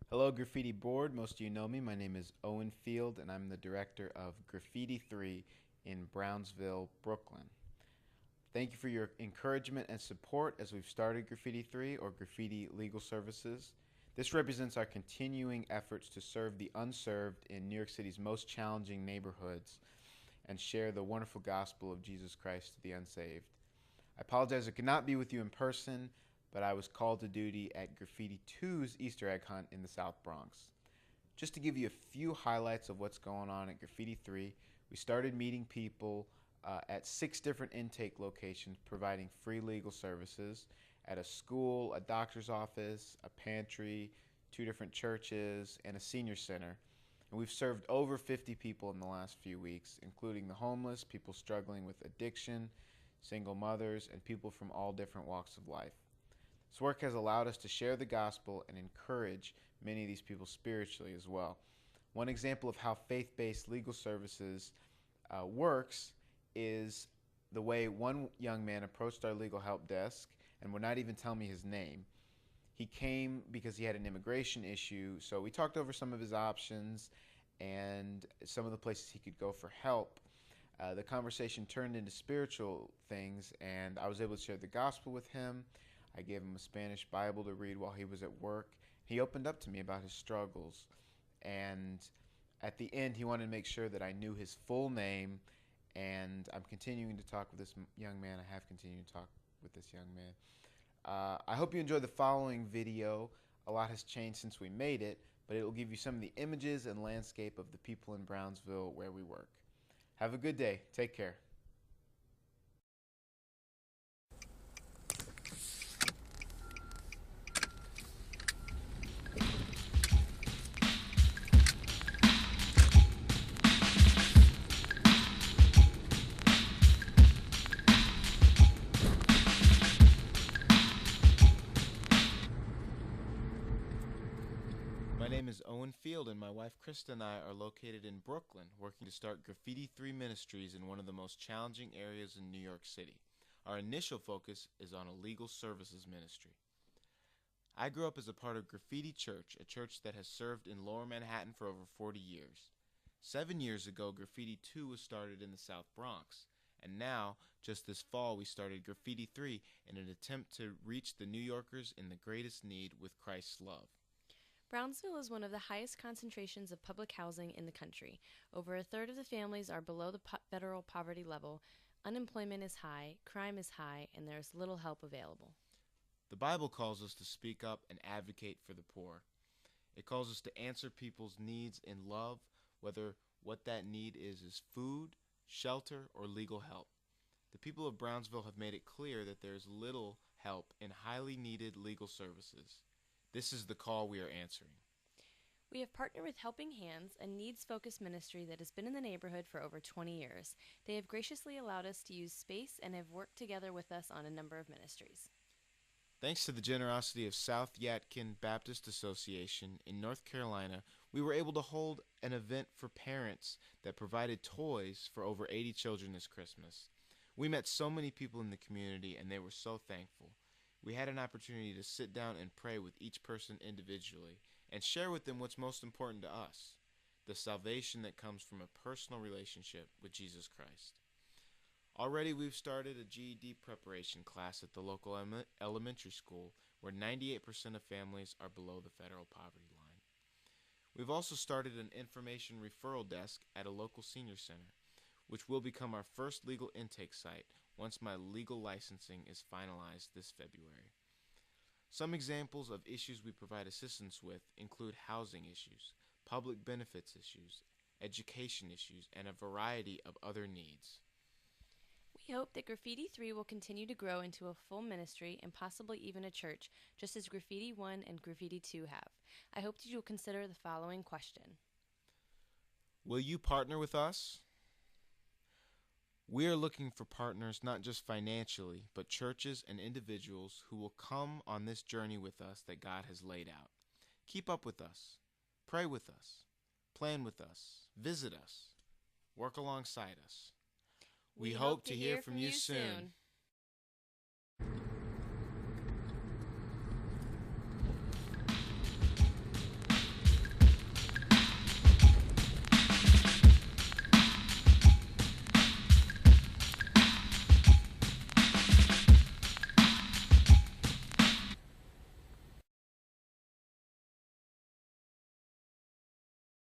Hello, Graffiti Board. Most of you know me. My name is Owen Field, and I'm the director of Graffiti 3 in Brownsville, Brooklyn. Thank you for your encouragement and support as we've started Graffiti 3 or Graffiti Legal Services. This represents our continuing efforts to serve the unserved in New York City's most challenging neighborhoods and share the wonderful gospel of Jesus Christ to the unsaved. I apologize I could not be with you in person, but I was called to duty at Graffiti 2's Easter egg hunt in the South Bronx. Just to give you a few highlights of what's going on at Graffiti 3, we started meeting people at 6 different intake locations providing free legal services at a school, a doctor's office, a pantry, 2 different churches, and a senior center. And we've served over 50 people in the last few weeks, including the homeless, people struggling with addiction, single mothers, and people from all different walks of life. This work has allowed us to share the gospel and encourage many of these people spiritually as well. One example of how faith-based legal services works is the way one young man approached our legal help desk and would not even tell me his name. He came because he had an immigration issue, so we talked over some of his options and some of the places he could go for help. The conversation turned into spiritual things, and I was able to share the gospel with him. I gave him a Spanish Bible to read while he was at work. He opened up to me about his struggles, and at the end, he wanted to make sure that I knew his full name, and I'm continuing to talk with this young man. I have continued to talk with this young man. I hope you enjoyed the following video. A lot has changed since we made it, but it will give you some of the images and landscape of the people in Brownsville where we work. Have a good day. Take care. My name is Owen Field, and my wife Krista and I are located in Brooklyn, working to start Graffiti 3 Ministries in one of the most challenging areas in New York City. Our initial focus is on a legal services ministry. I grew up as a part of Graffiti Church, a church that has served in Lower Manhattan for over 40 years. 7 years ago, Graffiti 2 was started in the South Bronx, and now, just this fall, we started Graffiti 3 in an attempt to reach the New Yorkers in the greatest need with Christ's love. Brownsville is one of the highest concentrations of public housing in the country. Over a third of the families are below the federal poverty level. Unemployment is high, crime is high, and there is little help available. The Bible calls us to speak up and advocate for the poor. It calls us to answer people's needs in love, whether what that need is food, shelter, or legal help. The people of Brownsville have made it clear that there is little help in highly needed legal services. This is the call we are answering. We have partnered with Helping Hands, a needs-focused ministry that has been in the neighborhood for over 20 years. They have graciously allowed us to use space and have worked together with us on a number of ministries. Thanks to the generosity of South Yadkin Baptist Association in North Carolina, we were able to hold an event for parents that provided toys for over 80 children this Christmas. We met so many people in the community, and they were so thankful. We had an opportunity to sit down and pray with each person individually and share with them what's most important to us, the salvation that comes from a personal relationship with Jesus Christ. Already we've started a GED preparation class at the local elementary school where 98% of families are below the federal poverty line. We've also started an information referral desk at a local senior center, which will become our first legal intake site once my legal licensing is finalized this February. Some examples of issues we provide assistance with include housing issues, public benefits issues, education issues, and a variety of other needs. We hope that Graffiti 3 will continue to grow into a full ministry and possibly even a church, just as Graffiti 1 and Graffiti 2 have. I hope that you'll consider the following question. Will you partner with us? We are looking for partners not just financially, but churches and individuals who will come on this journey with us that God has laid out. Keep up with us. Pray with us. Plan with us. Visit us. Work alongside us. We hope to hear from you soon.